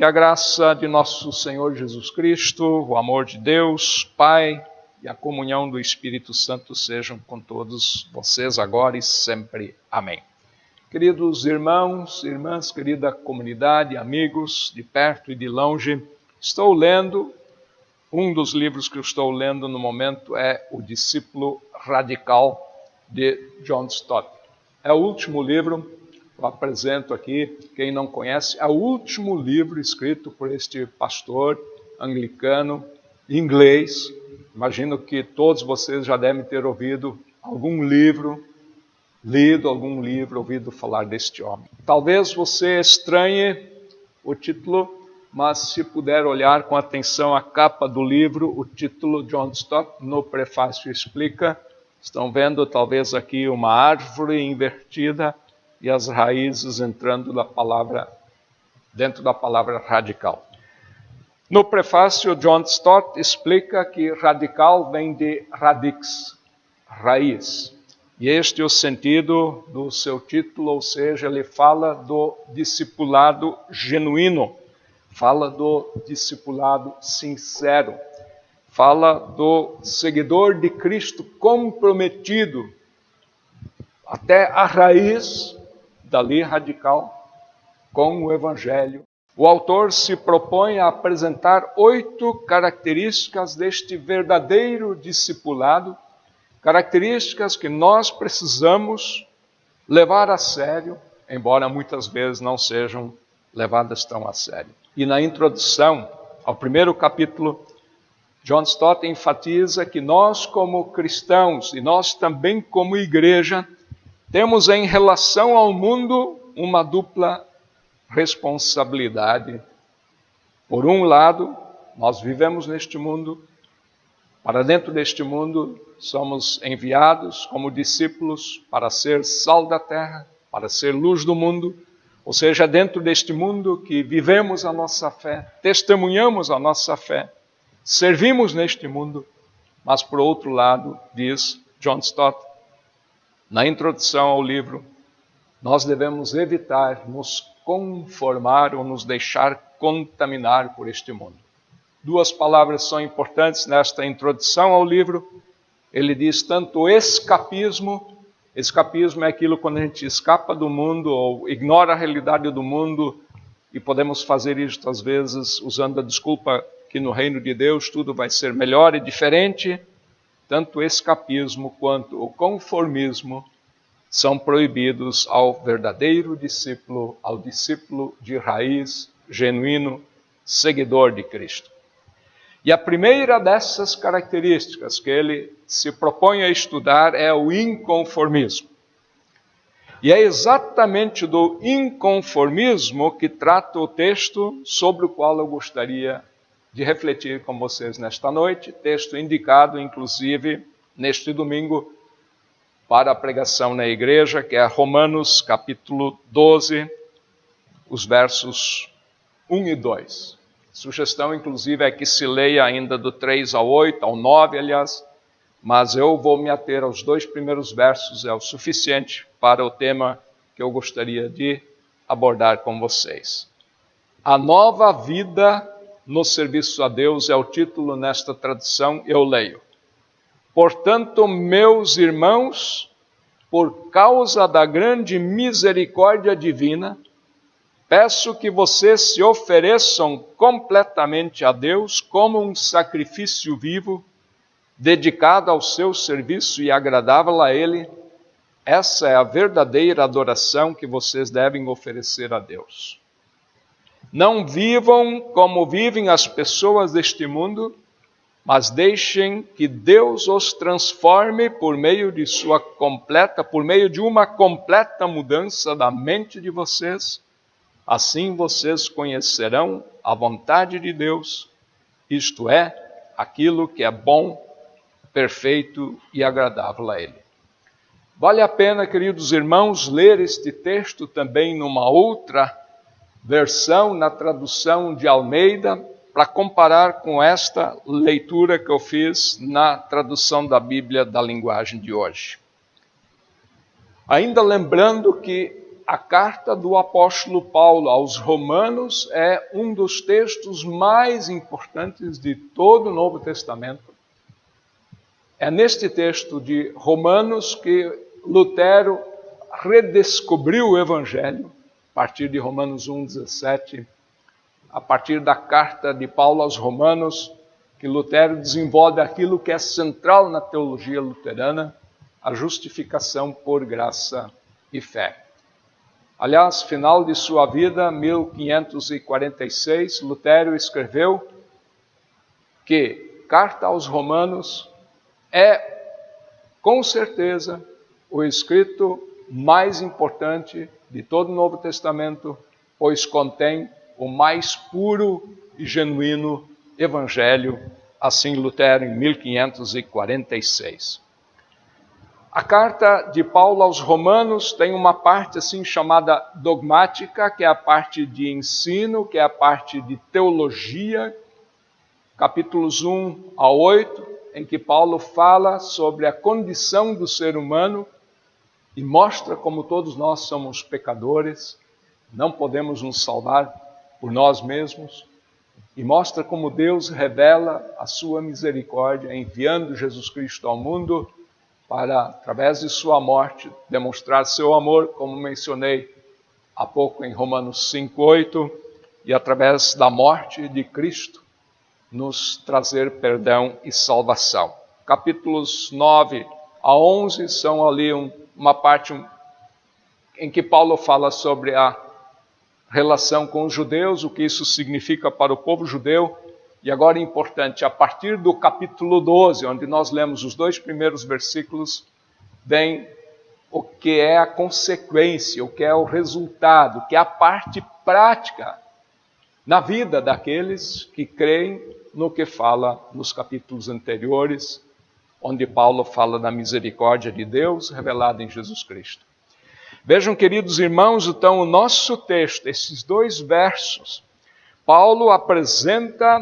Que a graça de nosso Senhor Jesus Cristo, o amor de Deus, Pai e a comunhão do Espírito Santo sejam com todos vocês agora e sempre. Amém. Queridos irmãos, irmãs, querida comunidade, amigos de perto e de longe, estou lendo, um dos livros que eu estou lendo no momento é O Discípulo Radical, de John Stott. É o último livro, eu apresento aqui, quem não conhece, é o último livro escrito por este pastor anglicano, inglês. Imagino que todos vocês já devem ter ouvido algum livro, lido algum livro, ouvido falar deste homem. Talvez você estranhe o título, mas se puder olhar com atenção a capa do livro, o título John Stott, no prefácio explica, estão vendo talvez aqui uma árvore invertida e as raízes entrando dentro da palavra radical. No prefácio, John Stott explica que radical vem de radix, raiz. E este é o sentido do seu título, ou seja, ele fala do discipulado genuíno, fala do discipulado sincero, fala do seguidor de Cristo comprometido até a raiz, dali radical, com o Evangelho. O autor se propõe a apresentar 8 características deste verdadeiro discipulado, características que nós precisamos levar a sério, embora muitas vezes não sejam levadas tão a sério. E na introdução ao primeiro capítulo, John Stott enfatiza que nós como cristãos e nós também como igreja temos em relação ao mundo uma dupla responsabilidade. Por um lado, nós vivemos neste mundo, para dentro deste mundo somos enviados como discípulos para ser sal da terra, para ser luz do mundo, ou seja, dentro deste mundo que vivemos a nossa fé, testemunhamos a nossa fé, servimos neste mundo, mas por outro lado, diz John Stott, na introdução ao livro, nós devemos evitar nos conformar ou nos deixar contaminar por este mundo. 2 palavras são importantes nesta introdução ao livro. Ele diz tanto escapismo é aquilo quando a gente escapa do mundo ou ignora a realidade do mundo, e podemos fazer isto às vezes usando a desculpa que no reino de Deus tudo vai ser melhor e diferente. Tanto o escapismo quanto o conformismo são proibidos ao verdadeiro discípulo, ao discípulo de raiz, genuíno, seguidor de Cristo. E a primeira dessas características que ele se propõe a estudar é o inconformismo. E é exatamente do inconformismo que trata o texto sobre o qual eu gostaria de refletir com vocês nesta noite, texto indicado, inclusive, neste domingo, para a pregação na igreja, que é Romanos capítulo 12, os versos 1 e 2. A sugestão, inclusive, é que se leia ainda do 3 ao 8, ao 9, aliás, mas eu vou me ater aos 2 primeiros versos, é o suficiente para o tema que eu gostaria de abordar com vocês. A nova vida no serviço a Deus é o título nesta tradução, eu leio. Portanto, meus irmãos, por causa da grande misericórdia divina, peço que vocês se ofereçam completamente a Deus como um sacrifício vivo, dedicado ao seu serviço e agradável a Ele. Essa é a verdadeira adoração que vocês devem oferecer a Deus. Não vivam como vivem as pessoas deste mundo, mas deixem que Deus os transforme por meio de uma completa mudança da mente de vocês. Assim vocês conhecerão a vontade de Deus, isto é, aquilo que é bom, perfeito e agradável a Ele. Vale a pena, queridos irmãos, ler este texto também numa outra versão, na tradução de Almeida, para comparar com esta leitura que eu fiz na tradução da Bíblia da linguagem de hoje. Ainda lembrando que a carta do apóstolo Paulo aos Romanos é um dos textos mais importantes de todo o Novo Testamento. É neste texto de Romanos que Lutero redescobriu o Evangelho, a partir de Romanos 1,17, a partir da carta de Paulo aos Romanos, que Lutero desenvolve aquilo que é central na teologia luterana, a justificação por graça e fé. Aliás, final de sua vida, 1546, Lutero escreveu que Carta aos Romanos é, com certeza, o escrito mais importante de todo o Novo Testamento, pois contém o mais puro e genuíno Evangelho, assim Lutero em 1546. A carta de Paulo aos Romanos tem uma parte assim chamada dogmática, que é a parte de ensino, que é a parte de teologia, capítulos 1 a 8, em que Paulo fala sobre a condição do ser humano e mostra como todos nós somos pecadores, não podemos nos salvar por nós mesmos, e mostra como Deus revela a sua misericórdia, enviando Jesus Cristo ao mundo para, através de sua morte, demonstrar seu amor, como mencionei há pouco em Romanos 5:8, e através da morte de Cristo, nos trazer perdão e salvação. Capítulos 9 a 11 são ali uma parte em que Paulo fala sobre a relação com os judeus, o que isso significa para o povo judeu. E agora é importante, a partir do capítulo 12, onde nós lemos os 2 primeiros versículos, vem o que é a consequência, o que é o resultado, o que é a parte prática na vida daqueles que creem no que fala nos capítulos anteriores, onde Paulo fala da misericórdia de Deus revelada em Jesus Cristo. Vejam, queridos irmãos, então o nosso texto, esses 2 versos, Paulo apresenta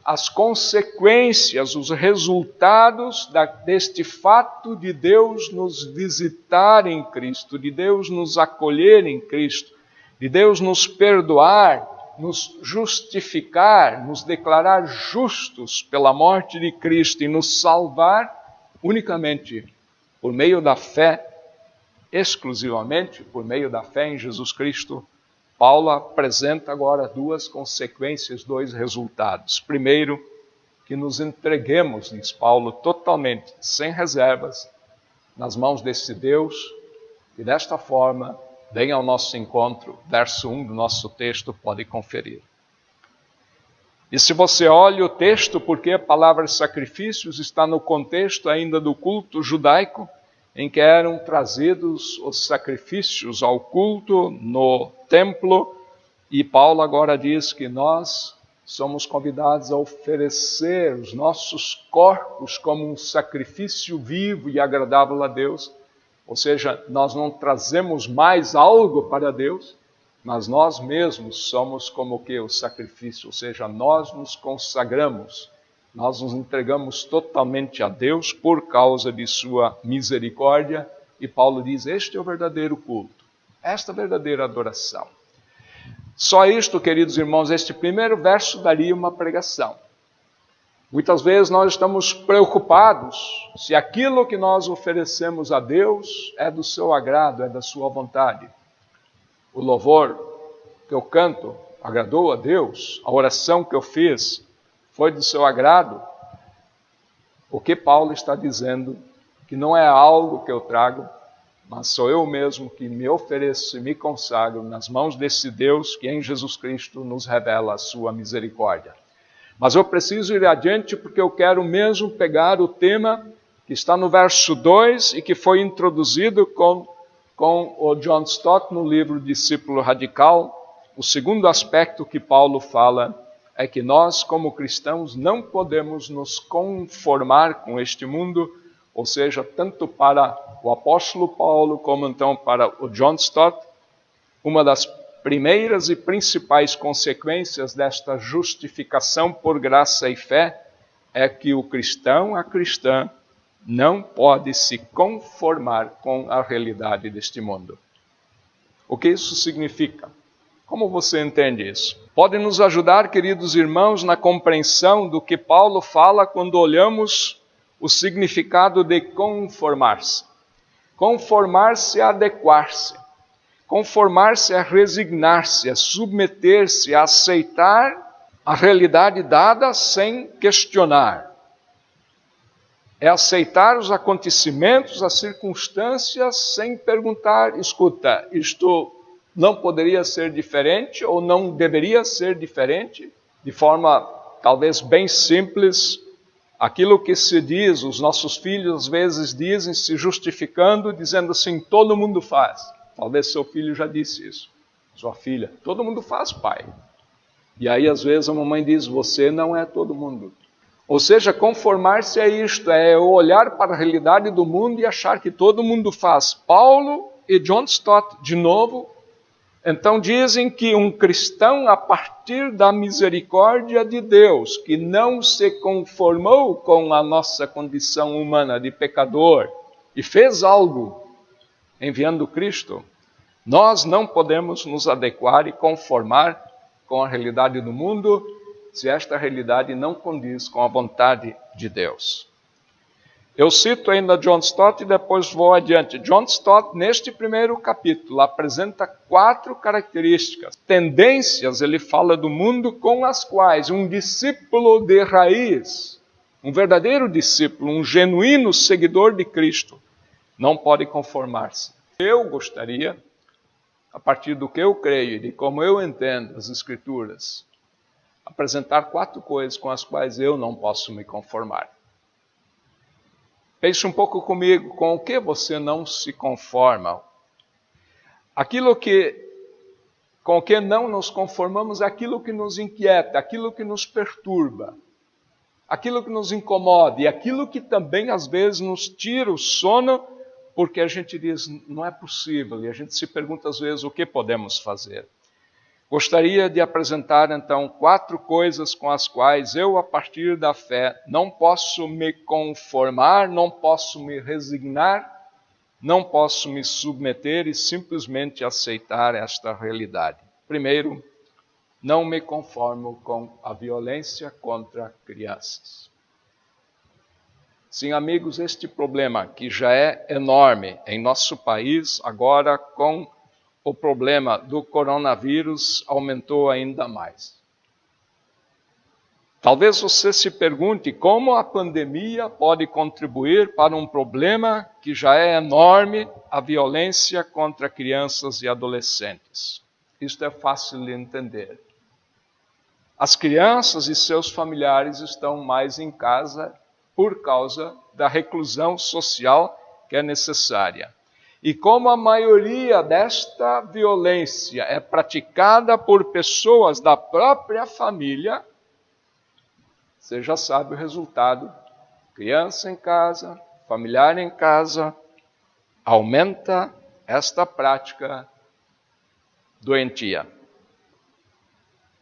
as consequências, os resultados deste fato de Deus nos visitar em Cristo, de Deus nos acolher em Cristo, de Deus nos perdoar, nos justificar, nos declarar justos pela morte de Cristo e nos salvar unicamente por meio da fé, exclusivamente por meio da fé em Jesus Cristo. Paulo apresenta agora 2 consequências, 2 resultados. Primeiro, que nos entreguemos, diz Paulo, totalmente, sem reservas, nas mãos desse Deus, e desta forma, vem ao nosso encontro. Verso 1 do nosso texto, pode conferir. E se você olha o texto, porque a palavra sacrifícios está no contexto ainda do culto judaico, em que eram trazidos os sacrifícios ao culto no templo, e Paulo agora diz que nós somos convidados a oferecer os nossos corpos como um sacrifício vivo e agradável a Deus, ou seja, nós não trazemos mais algo para Deus, mas nós mesmos somos como que o sacrifício, ou seja, nós nos consagramos, nós nos entregamos totalmente a Deus por causa de sua misericórdia. E Paulo diz, este é o verdadeiro culto, esta verdadeira adoração. Só isto, queridos irmãos, este primeiro verso daria uma pregação. Muitas vezes nós estamos preocupados se aquilo que nós oferecemos a Deus é do seu agrado, é da sua vontade. O louvor que eu canto agradou a Deus? A oração que eu fiz foi do seu agrado? O que Paulo está dizendo, que não é algo que eu trago, mas sou eu mesmo que me ofereço e me consagro nas mãos desse Deus que em Jesus Cristo nos revela a sua misericórdia. Mas eu preciso ir adiante porque eu quero mesmo pegar o tema que está no verso 2 e que foi introduzido com o John Stott no livro Discípulo Radical. O segundo aspecto que Paulo fala é que nós, como cristãos, não podemos nos conformar com este mundo, ou seja, tanto para o apóstolo Paulo como então para o John Stott, uma das primeiras e principais consequências desta justificação por graça e fé é que o cristão, a cristã, não pode se conformar com a realidade deste mundo. O que isso significa? Como você entende isso? Pode nos ajudar, queridos irmãos, na compreensão do que Paulo fala quando olhamos o significado de conformar-se. Conformar-se é adequar-se. Conformar-se é resignar-se, é submeter-se, é aceitar a realidade dada sem questionar. É aceitar os acontecimentos, as circunstâncias, sem perguntar, escuta, isto não poderia ser diferente ou não deveria ser diferente? De forma talvez bem simples, aquilo que se diz, os nossos filhos às vezes dizem, se justificando, dizendo assim, todo mundo faz. Talvez seu filho já disse isso, sua filha, todo mundo faz, pai. E aí às vezes a mamãe diz, você não é todo mundo. Ou seja, conformar-se é isto, é olhar para a realidade do mundo e achar que todo mundo faz. Paulo e John Stott, de novo, então dizem que um cristão, a partir da misericórdia de Deus, que não se conformou com a nossa condição humana de pecador e fez algo enviando Cristo, nós não podemos nos adequar e conformar com a realidade do mundo se esta realidade não condiz com a vontade de Deus. Eu cito ainda John Stott e depois vou adiante. John Stott, neste primeiro capítulo, apresenta 4 características, tendências, ele fala do mundo com as quais um discípulo de raiz, um verdadeiro discípulo, um genuíno seguidor de Cristo, não pode conformar-se. Eu gostaria, a partir do que eu creio e de como eu entendo as Escrituras, apresentar 4 coisas com as quais eu não posso me conformar. Pense um pouco comigo, com o que você não se conforma? Com o que não nos conformamos é aquilo que nos inquieta, aquilo que nos perturba, aquilo que nos incomoda e aquilo que também às vezes nos tira o sono, porque a gente diz, não é possível, e a gente se pergunta às vezes o que podemos fazer. Gostaria de apresentar então 4 coisas com as quais eu, a partir da fé, não posso me conformar, não posso me resignar, não posso me submeter e simplesmente aceitar esta realidade. Primeiro, não me conformo com a violência contra crianças. Sim, amigos, este problema que já é enorme em nosso país, agora com o problema do coronavírus aumentou ainda mais. Talvez você se pergunte como a pandemia pode contribuir para um problema que já é enorme, a violência contra crianças e adolescentes. Isto é fácil de entender. As crianças e seus familiares estão mais em casa por causa da reclusão social que é necessária. E como a maioria desta violência é praticada por pessoas da própria família, você já sabe o resultado. Criança em casa, familiar em casa, aumenta esta prática doentia.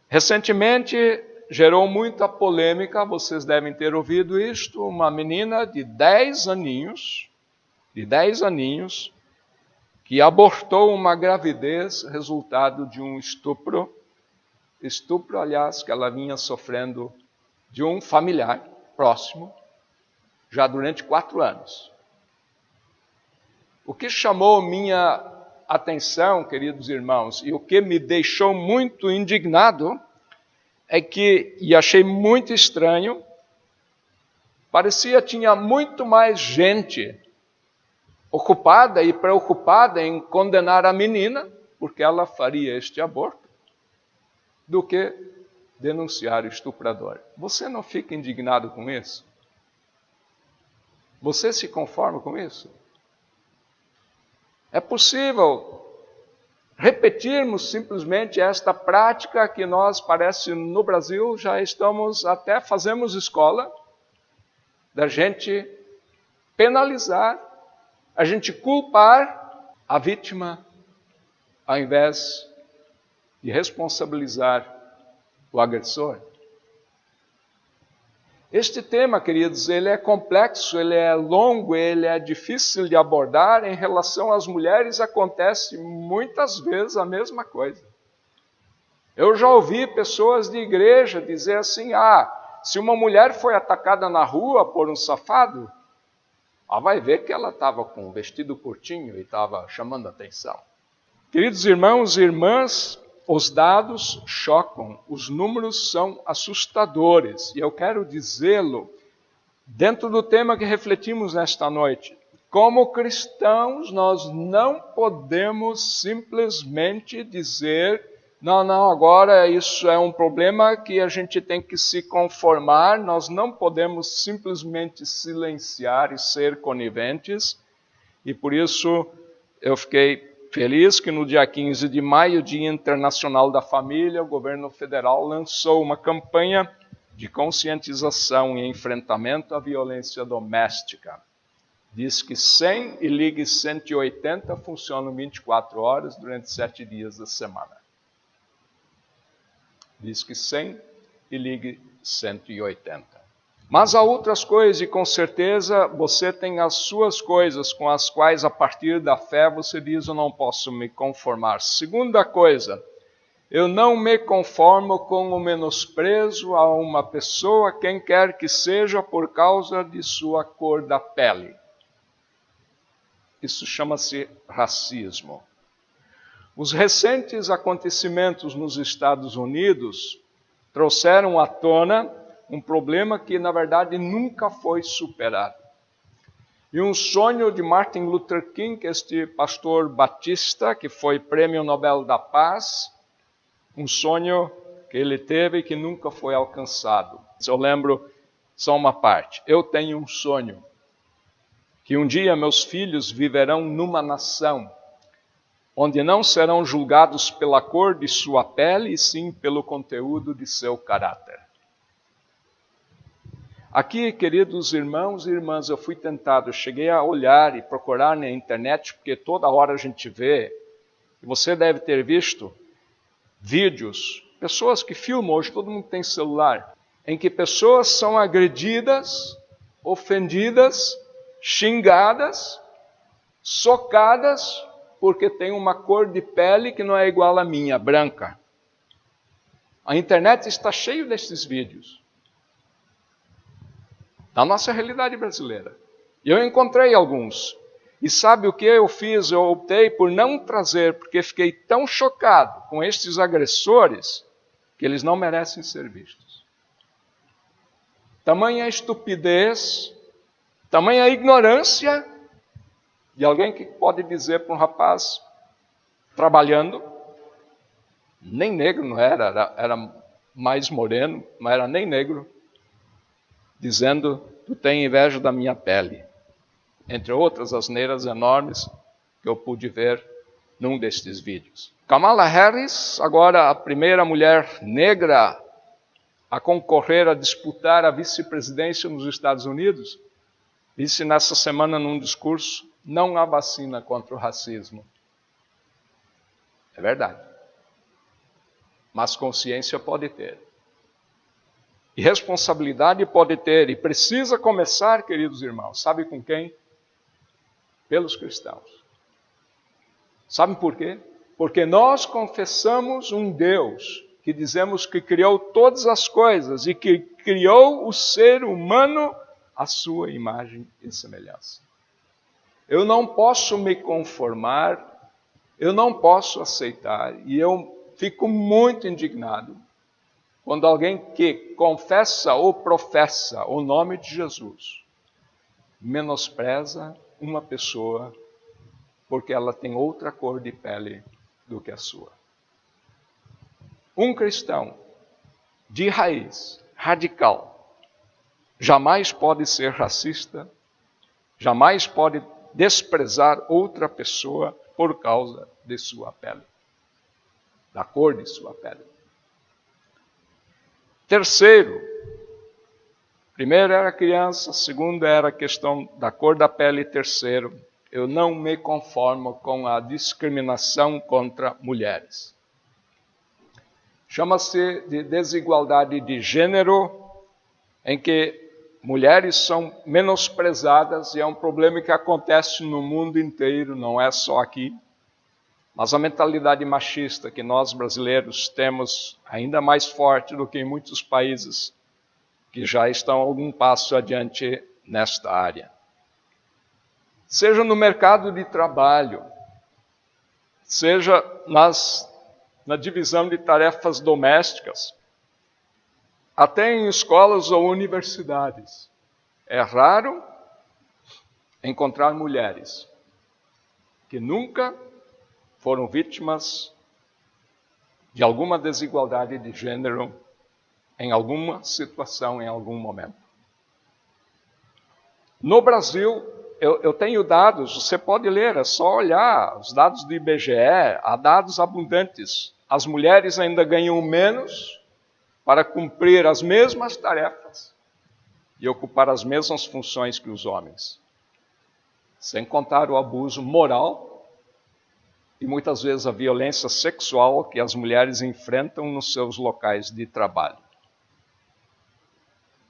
Recentemente gerou muita polêmica, vocês devem ter ouvido isto, uma menina de 10 aninhos, que abortou uma gravidez resultado de um estupro, aliás, que ela vinha sofrendo de um familiar próximo, já durante 4 anos. O que chamou minha atenção, queridos irmãos, e o que me deixou muito indignado, e achei muito estranho, tinha muito mais gente ocupada e preocupada em condenar a menina, porque ela faria este aborto, do que denunciar o estuprador. Você não fica indignado com isso? Você se conforma com isso? É possível repetirmos simplesmente esta prática que nós, parece, no Brasil, até fazemos escola, da gente penalizar, a gente culpar a vítima, ao invés de responsabilizar o agressor. Este tema, queridos, ele é complexo, ele é longo, ele é difícil de abordar. Em relação às mulheres, acontece muitas vezes a mesma coisa. Eu já ouvi pessoas de igreja dizer assim, se uma mulher foi atacada na rua por um safado, vai ver que ela estava com um vestido curtinho e estava chamando a atenção. Queridos irmãos e irmãs, os dados chocam, os números são assustadores. E eu quero dizê-lo dentro do tema que refletimos nesta noite. Como cristãos, nós não podemos simplesmente dizer, não, agora isso é um problema que a gente tem que se conformar. Nós não podemos simplesmente silenciar e ser coniventes. E por isso eu fiquei feliz que no dia 15 de maio, Dia Internacional da Família, o governo federal lançou uma campanha de conscientização e enfrentamento à violência doméstica. Diz que 100 e ligue 180 funcionam 24 horas durante 7 dias da semana. Diz que 100 e ligue 180. Mas há outras coisas e com certeza você tem as suas coisas com as quais a partir da fé você diz, eu não posso me conformar. Segunda coisa, eu não me conformo com o menosprezo a uma pessoa, quem quer que seja, por causa de sua cor da pele. Isso chama-se racismo. Os recentes acontecimentos nos Estados Unidos trouxeram à tona um problema que, na verdade, nunca foi superado. E um sonho de Martin Luther King, este pastor batista, que foi Prêmio Nobel da Paz, um sonho que ele teve e que nunca foi alcançado. Eu lembro só uma parte. Eu tenho um sonho, que um dia meus filhos viverão numa nação onde não serão julgados pela cor de sua pele, e sim pelo conteúdo de seu caráter. Aqui, queridos irmãos e irmãs, eu fui tentado, eu cheguei a olhar e procurar na internet, porque toda hora a gente vê, e você deve ter visto, vídeos, pessoas que filmam, hoje todo mundo tem celular, em que pessoas são agredidas, ofendidas, xingadas, socadas, porque tem uma cor de pele que não é igual à minha, branca. A internet está cheia desses vídeos. Da nossa realidade brasileira. E eu encontrei alguns. E sabe o que eu fiz? Eu optei por não trazer, porque fiquei tão chocado com estes agressores, que eles não merecem ser vistos. Tamanha estupidez, tamanha ignorância de alguém que pode dizer para um rapaz trabalhando, nem negro não era mais moreno, não era nem negro, dizendo, tu tem inveja da minha pele. Entre outras asneiras enormes que eu pude ver num destes vídeos. Kamala Harris, agora a primeira mulher negra a concorrer a disputar a vice-presidência nos Estados Unidos, disse nessa semana num discurso, não há vacina contra o racismo. É verdade. Mas consciência pode ter. E responsabilidade pode ter, e precisa começar, queridos irmãos, sabe com quem? Pelos cristãos. Sabe por quê? Porque nós confessamos um Deus que dizemos que criou todas as coisas e que criou o ser humano à sua imagem e semelhança. Eu não posso me conformar, eu não posso aceitar, e eu fico muito indignado quando alguém que confessa ou professa o nome de Jesus menospreza uma pessoa porque ela tem outra cor de pele do que a sua. Um cristão de raiz, radical, jamais pode ser racista, jamais pode desprezar outra pessoa por causa de sua pele, da cor de sua pele. Terceiro, primeiro era a criança, segundo era a questão da cor da pele, terceiro, eu não me conformo com a discriminação contra mulheres. Chama-se de desigualdade de gênero em que mulheres são menosprezadas, e é um problema que acontece no mundo inteiro, não é só aqui. Mas a mentalidade machista que nós brasileiros temos ainda mais forte do que em muitos países que já estão algum passo adiante nesta área. Seja no mercado de trabalho, seja na divisão de tarefas domésticas, até em escolas ou universidades. É raro encontrar mulheres que nunca foram vítimas de alguma desigualdade de gênero em alguma situação, em algum momento. No Brasil, eu tenho dados, você pode ler, é só olhar os dados do IBGE, há dados abundantes. As mulheres ainda ganham menos para cumprir as mesmas tarefas e ocupar as mesmas funções que os homens. Sem contar o abuso moral e muitas vezes a violência sexual que as mulheres enfrentam nos seus locais de trabalho.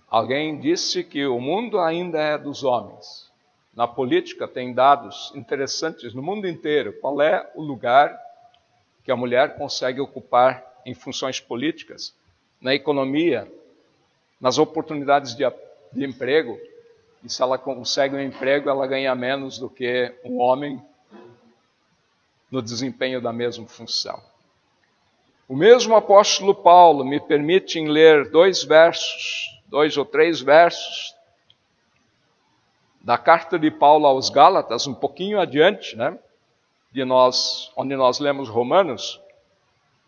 Alguém disse que o mundo ainda é dos homens. Na política tem dados interessantes no mundo inteiro. Qual é o lugar que a mulher consegue ocupar em funções políticas? Na economia, nas oportunidades de emprego. E se ela consegue um emprego, ela ganha menos do que um homem no desempenho da mesma função. O mesmo apóstolo Paulo me permite ler 2 ou 3 versos da carta de Paulo aos Gálatas, um pouquinho adiante, onde nós lemos Romanos.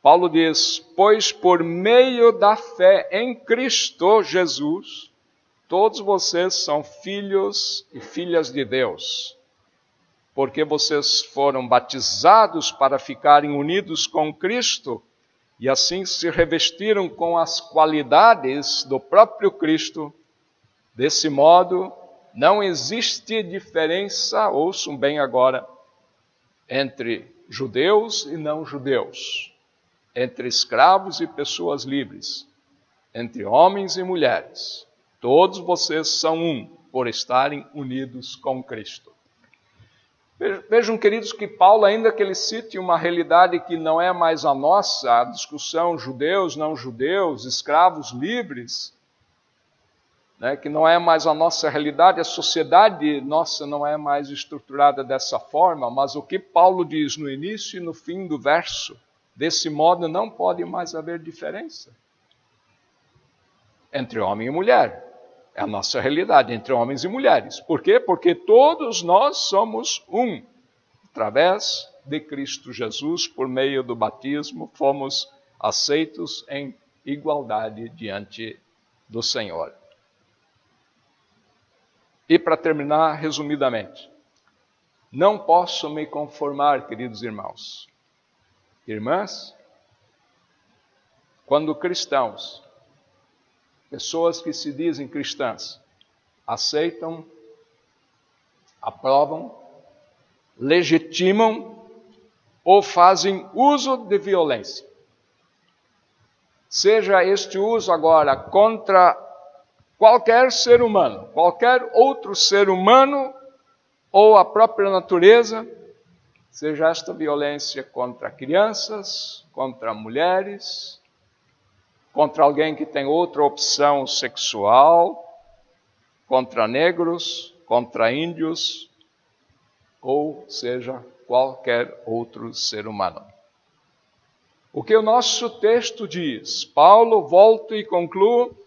Paulo diz: pois por meio da fé em Cristo Jesus, todos vocês são filhos e filhas de Deus, porque vocês foram batizados para ficarem unidos com Cristo e assim se revestiram com as qualidades do próprio Cristo. Desse modo, não existe diferença, ouçam bem agora, entre judeus e não judeus, entre escravos e pessoas livres, entre homens e mulheres. Todos vocês são um, por estarem unidos com Cristo. Vejam, queridos, que Paulo, ainda que ele cite uma realidade que não é mais a nossa, a discussão judeus, não judeus, escravos, livres, que não é mais a nossa realidade, a sociedade nossa não é mais estruturada dessa forma, mas o que Paulo diz no início e no fim do verso, desse modo não pode mais haver diferença entre homem e mulher. É a nossa realidade entre homens e mulheres. Por quê? Porque todos nós somos um. Através de Cristo Jesus, por meio do batismo, fomos aceitos em igualdade diante do Senhor. E para terminar, resumidamente, não posso me conformar, queridos irmãos, irmãs, quando cristãos, pessoas que se dizem cristãs, aceitam, aprovam, legitimam ou fazem uso de violência. Seja este uso agora contra qualquer ser humano, qualquer outro ser humano ou a própria natureza, seja esta violência contra crianças, contra mulheres, contra alguém que tem outra opção sexual, contra negros, contra índios, ou seja, qualquer outro ser humano. O que o nosso texto diz? Paulo, volto e concluo,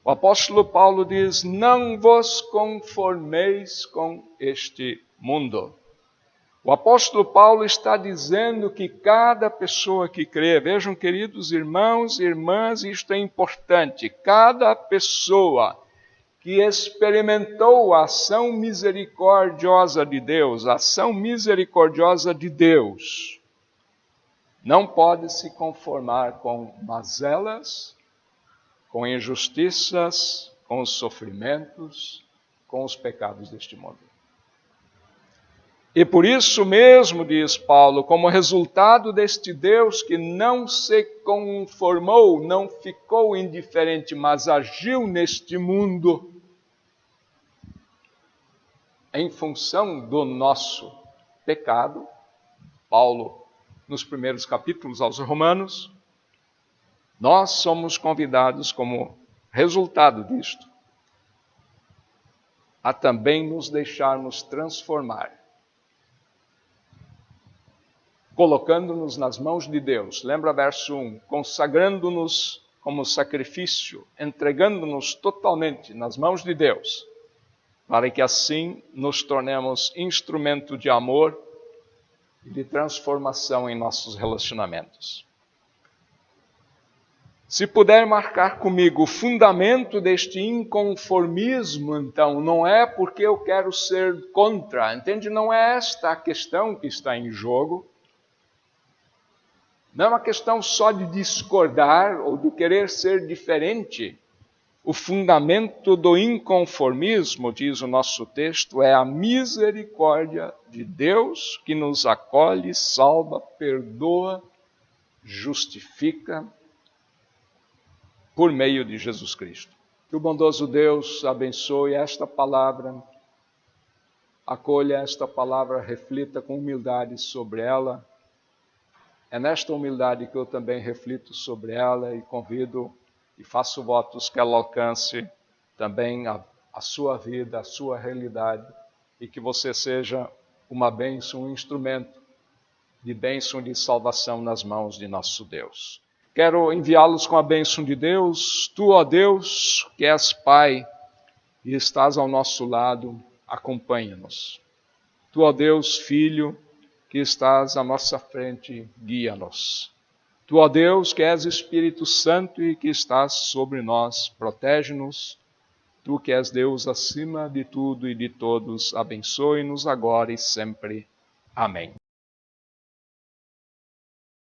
o apóstolo Paulo diz: não vos conformeis com este mundo. O apóstolo Paulo está dizendo que cada pessoa que crê, vejam, queridos irmãos e irmãs, isto é importante, cada pessoa que experimentou a ação misericordiosa de Deus, não pode se conformar com mazelas, com injustiças, com os sofrimentos, com os pecados deste mundo. E por isso mesmo, diz Paulo, como resultado deste Deus que não se conformou, não ficou indiferente, mas agiu neste mundo em função do nosso pecado, Paulo, nos primeiros capítulos aos Romanos, nós somos convidados como resultado disto a também nos deixarmos transformar, colocando-nos nas mãos de Deus. Lembra verso 1? Consagrando-nos como sacrifício, entregando-nos totalmente nas mãos de Deus, para que assim nos tornemos instrumento de amor e de transformação em nossos relacionamentos. Se puder marcar comigo o fundamento deste inconformismo, então, não é porque eu quero ser contra, entende? Não é esta a questão que está em jogo. Não é uma questão só de discordar ou de querer ser diferente. O fundamento do inconformismo, diz o nosso texto, é a misericórdia de Deus que nos acolhe, salva, perdoa, justifica por meio de Jesus Cristo. Que o bondoso Deus abençoe esta palavra, acolha esta palavra, reflita com humildade sobre ela. É nesta humildade que eu também reflito sobre ela e convido e faço votos que ela alcance também a sua vida, a sua realidade, e que você seja uma bênção, um instrumento de bênção de salvação nas mãos de nosso Deus. Quero enviá-los com a bênção de Deus. Tu, ó Deus, que és Pai e estás ao nosso lado, acompanha-nos. Tu, ó Deus, Filho, que estás à nossa frente, guia-nos. Tu, ó Deus, que és Espírito Santo e que estás sobre nós, protege-nos. Tu que és Deus acima de tudo e de todos, abençoe-nos agora e sempre. Amém.